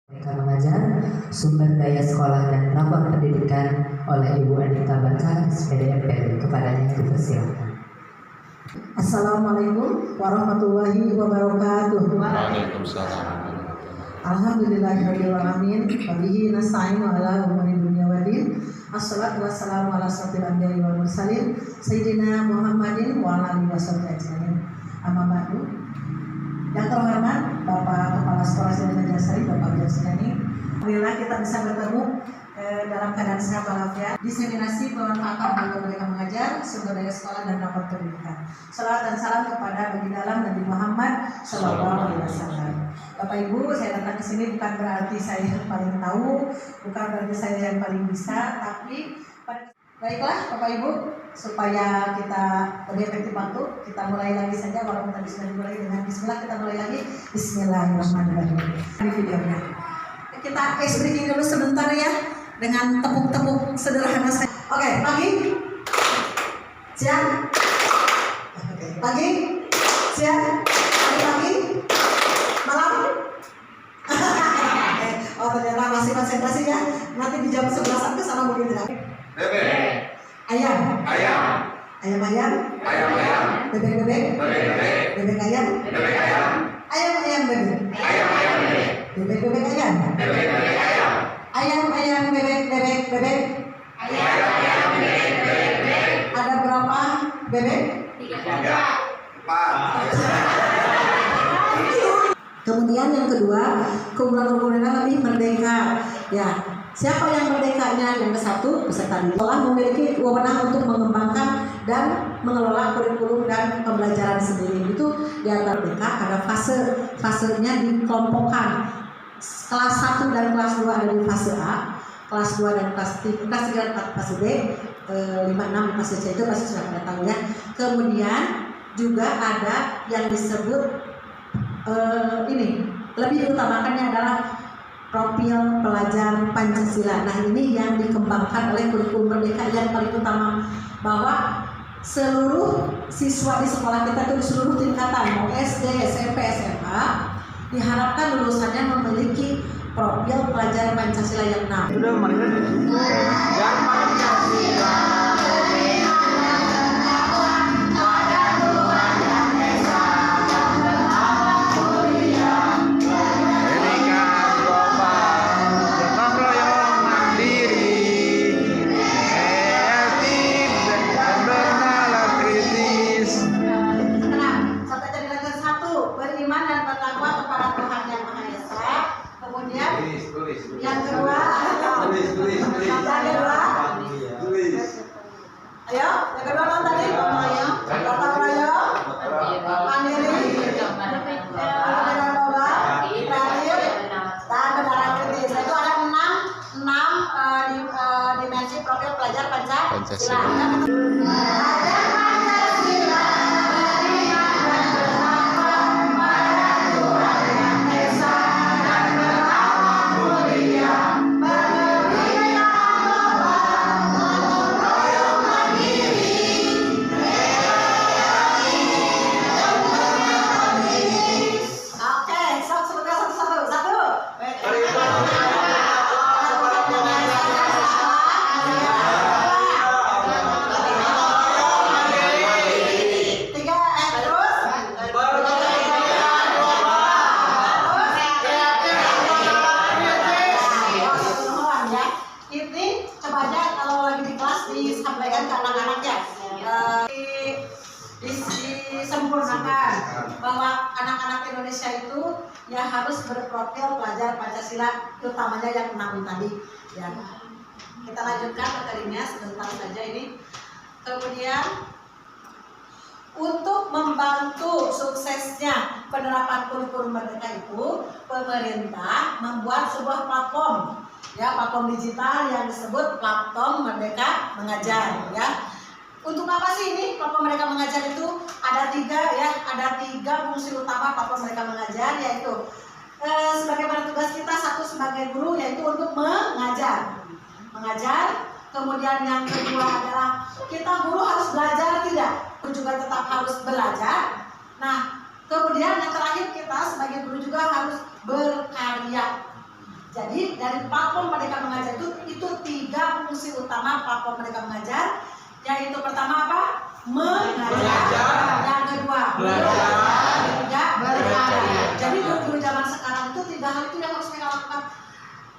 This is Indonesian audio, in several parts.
Mereka mengajar sumber daya sekolah dan rapor pendidikan oleh Ibu Anita Baka, SPDMPR. Kepadanya dipersilakan. Assalamualaikum warahmatullahi wabarakatuh. Waalaikumsalam. Alhamdulillahirabbil alamin. Wabihi nasta'inu ala umuri dunya waddin. Assalatu wassalamu ala asyrofil anbiya'i wal mursalin sayyidina Muhammadin wa ala alihi washabbihi ajmain. Amma ba'du. Yang terhormat Bapak Kepala Sekolah Sdn Jasari, Bapak Jasrani. Alhamdulillah kita bisa bertemu dalam keadaan sehat walafiat. Diseminasi pemanfaatan bagi mereka mengajar, sumber daya sekolah dan rapor pendidikan. Salawat dan salam kepada Baginda Alam Nabi Muhammad Sallallahu Alaihi Wasallam. Bapak Ibu, saya datang ke sini bukan berarti saya yang paling tahu, bukan berarti saya yang paling bisa, tapi baiklah Bapak Ibu, supaya kita lebih efektif waktu, kita mulai lagi saja. Walaupun tadi sudah dimulai dengan Bismillah, kita mulai lagi. Bismillahirrahmanirrahim. Ini videonya. Kita ice breaking dulu sebentar ya, dengan tepuk-tepuk sederhana saja. Oke, pagi, siang, pagi, siang, pagi, malam. Oh ternyata masih konsentrasi ya. Nanti di jam 11 sampai sama mungkin tidak. Bebek. Ayam. Ayam. Ayam ayam. Ayam ayam. Bebek bebek. Bebek bebek. Bebek ayam. Bebek ayam. Ayam ayam bebek. Ayam ayam bebek. Bebek bebek ayam. Bebek bebek ayam. Ayam ayam bebek bebek bebek. Ayam ayam bebek bebek bebek. Ada berapa bebek? 3, 4. Kemudian yang kedua, keunggulan-keunggulan lebih merdeka. Ya, siapa yang merdekanya? Yang ke-1, peserta didik telah memiliki wewenang untuk mengembangkan dan mengelola kurikulum dan pembelajaran sendiri. Itu di antara merdeka ada fasenya dikelompokkan. Kelas 1 dan kelas 2 ada di fase A, kelas 2 dan kelas 3 dan fase B, 5, 6 di fase C, itu pasti sudah pada tahu ya. Kemudian juga ada yang disebut ini lebih diutamakannya adalah profil pelajar Pancasila. Nah ini yang dikembangkan oleh kurikulum merdeka yang paling utama, bahwa seluruh siswa di sekolah kita itu di seluruh tingkatan mau SD, SMP, SMA diharapkan lulusannya memiliki profil pelajar Pancasila yang 6. Sudah marilah yang Pancasila. Yang kedua, ayo, yang kedua non tadi, gotong royong, mandiri, loba, kreatif, dan benaran kritis. Itu ada 6 dimensi profil pelajar Pancasila. Disempurnakan bahwa anak-anak Indonesia itu ya harus berprofil pelajar Pancasila, utamanya yang 6 tadi ya. Kita lanjutkan materinya sebentar saja ini. Kemudian untuk membantu suksesnya penerapan kurikulum merdeka itu, pemerintah membuat sebuah platform ya, platform digital yang disebut platform Merdeka Mengajar ya. Untuk apa sih ini platform Merdeka Mengajar itu? Ada 3 ya, ada 3 fungsi utama platform Merdeka Mengajar, yaitu sebagaimana tugas kita, 1 sebagai guru yaitu untuk mengajar. Kemudian yang kedua adalah kita guru harus belajar tidak? Guru juga tetap harus belajar. Nah, kemudian yang terakhir kita sebagai guru juga harus berkarya. Jadi dari platform Merdeka Mengajar itu 3 fungsi utama platform Merdeka Mengajar, yaitu pertama apa? Mengajar. Yang kedua belajar. Yang ketiga berkarya. Jadi guru zaman sekarang itu 3 hal itu yang harus mereka lakukan.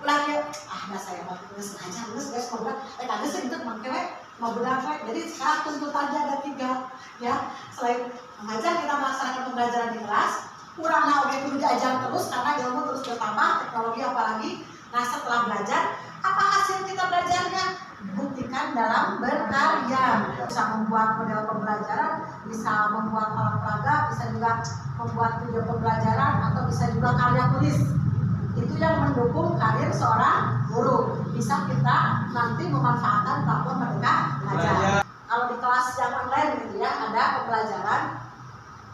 Ulangi, dah saya mau sengaja guys ngobrol, kagak sih itu makanya mau berapa? Jadi sekarang tuntutannya ada 3 ya. Selain mengajar, kita melaksanakan pembelajaran di kelas. Kurang oke dulu diajar terus karena ilmu terus bertambah, teknologi apalagi. Nah setelah belajar, apa hasil kita belajarnya? Buktikan dalam berkarya. Bisa membuat model pembelajaran, bisa membuat alat peraga, bisa juga membuat video pembelajaran, atau bisa juga karya tulis. Itu yang mendukung karir seorang guru. Bisa kita nanti memanfaatkan platform Merdeka Mengajar. Kalau di kelas yang online gitu ya, ada pembelajaran,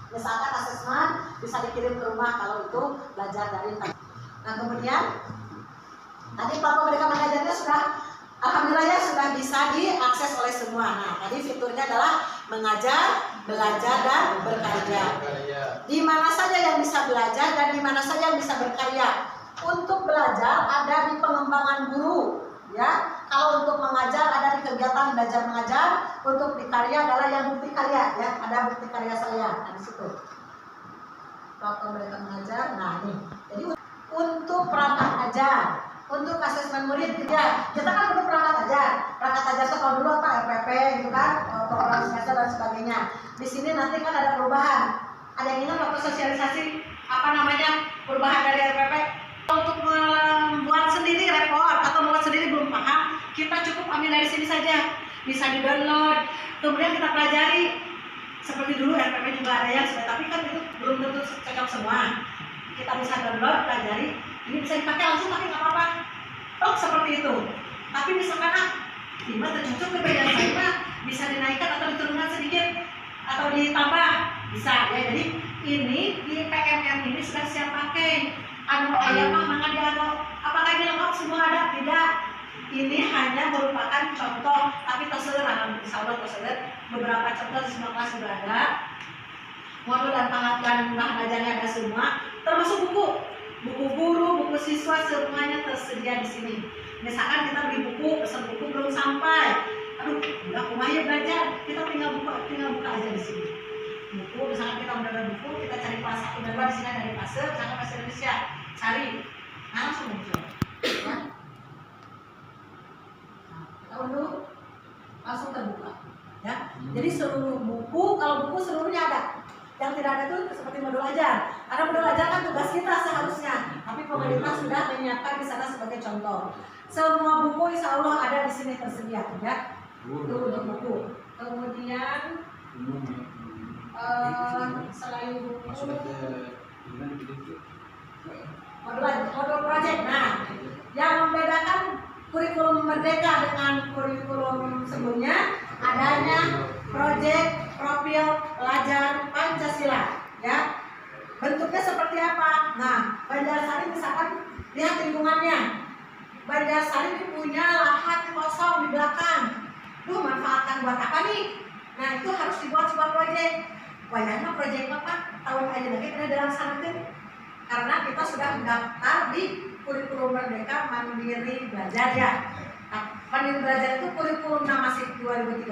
misalkan asesmen bisa dikirim ke rumah kalau itu belajar dari tadi. Nah kemudian tadi platform Merdeka Mengajarnya sudah, alhamdulillah ya, sudah bisa diakses oleh semua. Nah tadi fiturnya adalah mengajar, belajar, dan berkarya. Di mana saja yang bisa belajar dan di mana saja yang bisa berkarya. Untuk belajar ada di pengembangan guru, ya. Kalau untuk mengajar ada di kegiatan belajar mengajar. Untuk di karya adalah yang bukti karya, ya. Ada bukti karya saya di situ. Platform Merdeka Mengajar. Nah ini. Jadi untuk perangkat ajar, untuk asesmen murid, ya. Kita kan butuh perangkat ajar. Perangkat ajar itu kalau dulu apa RPP, gitu kan, program semester dan sebagainya. Di sini nanti kan ada perubahan. Ada yang ingat waktu sosialisasi apa namanya perubahan dari RPP? Untuk membuat sendiri report atau membuat sendiri belum paham, kita cukup ambil dari sini saja, bisa di download, kemudian kita pelajari. Seperti dulu RPP juga ada yang sudah, tapi kan itu belum tentu cocok semua. Kita bisa download, pelajari, ini bisa dipakai langsung, pakai nggak apa-apa. Oh seperti itu. Tapi misalkan ini tercocok ke bagian saya, bisa dinaikkan atau diturunkan sedikit atau ditambah, bisa ya. Jadi ini di PMM ini sudah siap pakai. Ayam maka dia apakah ini lengkap semua ada? Tidak. Ini hanya merupakan contoh, tapi terseluruh, insya Allah terseluruh beberapa contoh di semua kelas sudah ada. Modul dan bahan ajarnya ada semua, termasuk buku guru, buku siswa, semuanya tersedia di sini. Misalkan kita beli buku, pesan buku belum sampai, aduh, udah kumaya belajar, kita tinggal buka aja di sini. Buku, misalkan kita udah ada buku, kita cari kelas 1 dan 2 di sini ada di pasar, misalkan bahasa Indonesia, cari, langsung muncul. Ya. Nah, kita unduh, langsung terbuka. Ya. Jadi seluruh buku, kalau buku seluruhnya ada. Yang tidak ada itu seperti modul ajar. Karena modul ajar kan tugas kita seharusnya, tapi pemerintah sudah menyiapkan di sana sebagai contoh. Semua buku insya Allah ada di sini tersedia, ya. Itu untuk buku. Kemudian selain buku, modul project. Nah, yang membedakan kurikulum Merdeka dengan kurikulum sebelumnya adanya project profil pelajar Pancasila, ya. Bentuknya seperti apa? Nah, Banjarsari misalkan lihat lingkungannya. Banjarsari ini punya lahan kosong di belakang. Duh, manfaatkan buat apa nih? Nah, itu harus dibuat sebuah proyek. Wayangnya proyek apa? Tahun aja lagi kita dilaksanakan. Karena kita sudah mendaftar di kurikulum Merdeka Mandiri Belajar, ya. Nah, Mandiri Belajar itu kurikulumnya masih 2013,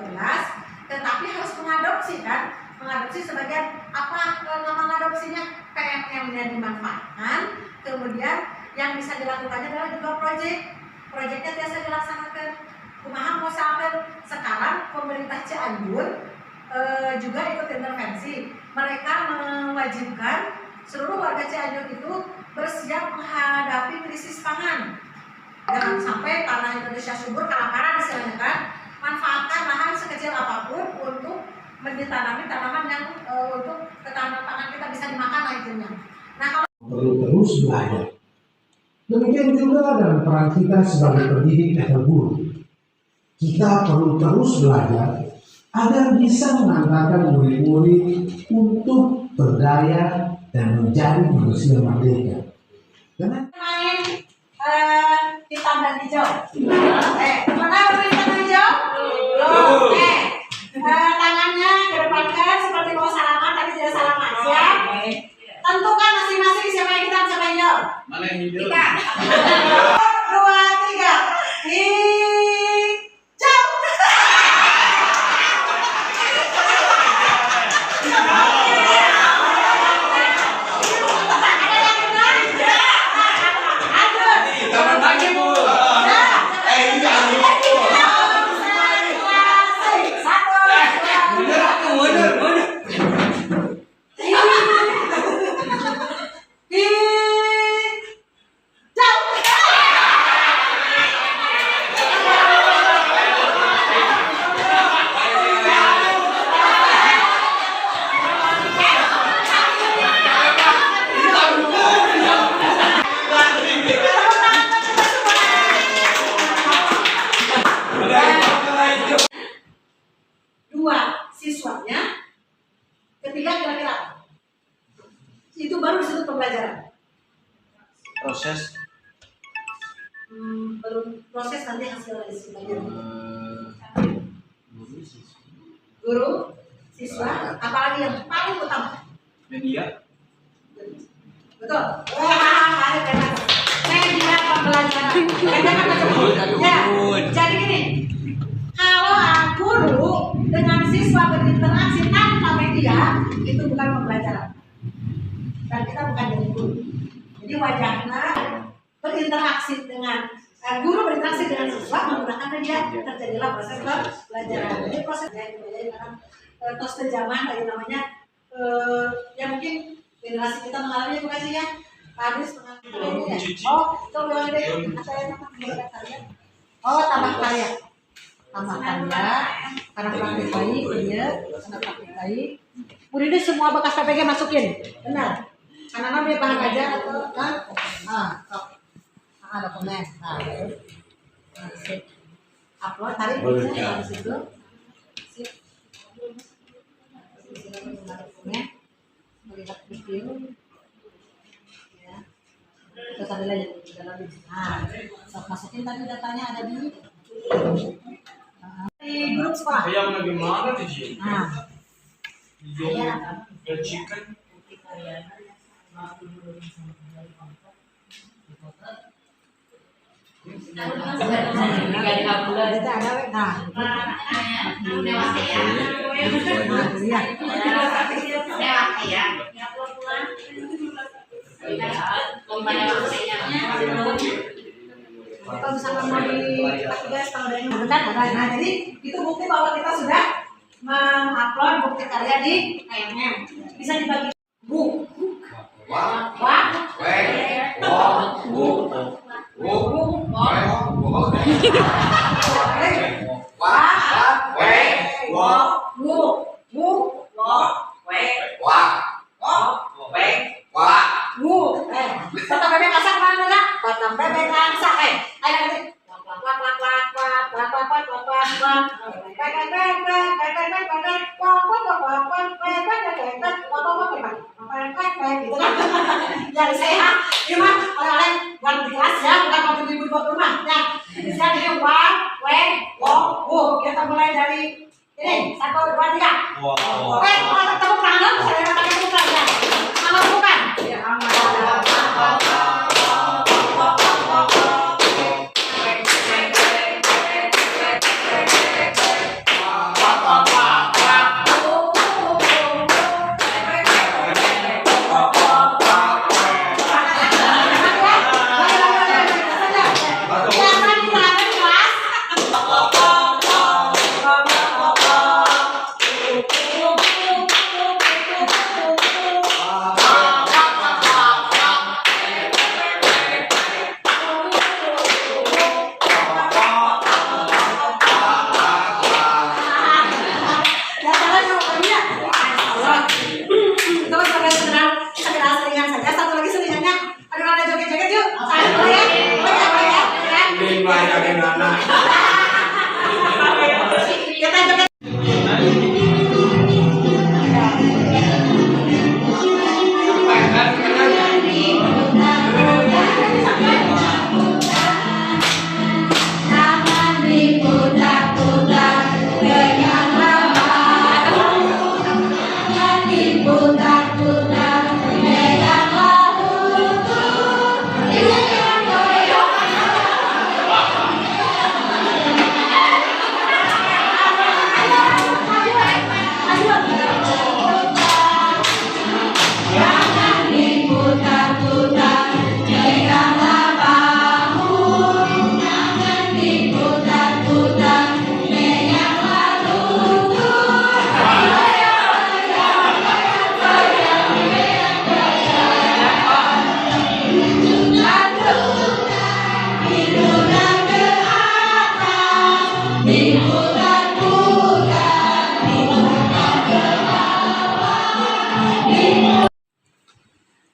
tetapi harus mengadopsi kan? Mengadopsi sebagian apa nama mengadopsinya? PMM-nya dimanfaatkan. Kemudian yang bisa dilakukannya adalah juga proyeknya biasa dilaksanakan. Kumaha mau sampai sekarang pemerintah Cianjur juga ikut intervensi. Mereka mewajibkan seluruh warga Cianjur itu bersiap menghadapi krisis pangan. Jangan sampai tanah Indonesia subur kelaparan istilahnya kan. Manfaatkan lahan sekecil apapun untuk ditanami tanaman yang untuk ketahanan pangan kita bisa dimakan akhirnya. Nah, kalau perlu terus belajar. Demikian juga dalam peran kita sebagai pendidik atau guru. Kita perlu terus belajar agar bisa mengantarkan murid-murid untuk berdaya dan menjadi manusia merdeka. Karena main hitam dan hijau. Mana warna hitam dan hijau? Tangannya kedepankan seperti mau salaman tapi tidak salaman. Siap? Tentukan masing-masing siapa yang hitam siapa senior. Mana yang hidup? 2, 3. Hijau. Taman lagi, Bu. Ini jangan lupa. Bener aku, bener. Siswanya, ketiga kira-kira itu baru disebut pembelajaran. Proses. Belum proses, nanti hasil dari pembelajaran. Guru, siswa, apalagi yang paling utama? Media. Betul. Wah, media pembelajaran. Ya, jadi gini, kalau guru dengan siswa berinteraksi tanpa media itu bukan pembelajaran, dan kita bukan jadi guru. Jadi wajahnya berinteraksi dengan guru berinteraksi dengan siswa menggunakan media, terjadilah proses pembelajaran. Jadi prosesnya itu karena tos zaman tadi namanya yang mungkin generasi kita mengalami, bukan sih ya? Habis mengalami ya. Oh, itu bilang deh, tambah karya. Tambahkannya karena praktik baik, iya, karena praktik baik. Muridnya semua bekas PPG masukin, benar. Karena namanya bahan ajar atau kan? Dokumen. Sip. Upload tarik dari situ. Sip. Dokumen. Melihat video. Ya. Terus ada lagi di dalam. Masukin tadi datanya ada di grup sekolah. Yang bagaimana tuh, Ji? Yang chicken. Kalau misalkan mau di kalau ada yang benar, nah jadi itu bukti bahwa kita sudah mengupload bukti karya di KMM. Bisa dibagi bu, Wah. wah, yang sehat, cuma oleh-oleh buat di kelas ya, bukan mau ibu buat rumah. Ya, bisa dengan wah, kita mulai dari ini 1, 2, 3. Oke, kalau tepuk tangan, saya pakai tepuk tangan. Sama bukan? Ya,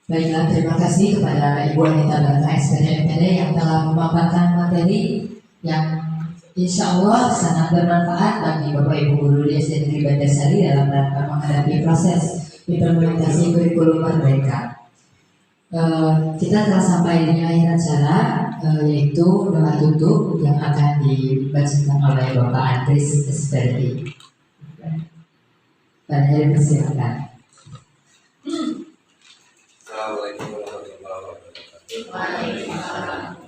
Baiklah, terima kasih kepada Ibu Anita Bangka SPD MPD yang telah memaparkan materi yang insya Allah sangat bermanfaat bagi Bapak Ibu Guru di SD Negeri Banjarsari dalam rangka menghadapi proses implementasi kurikulum merdeka. Kita telah sampai di akhir acara, yaitu doa tutup yang akan dibacakan oleh Bapak Andris Esperti. Dan dipersilakan. Assalamualaikum warahmatullahi wabarakatuh. Waalaikumsalam.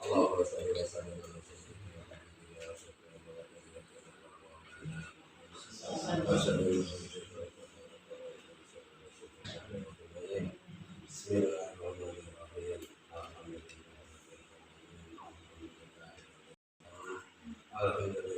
Allahumma shalli wa sallim ala Bismillahirrahmanirrahim. Alhamdulillah.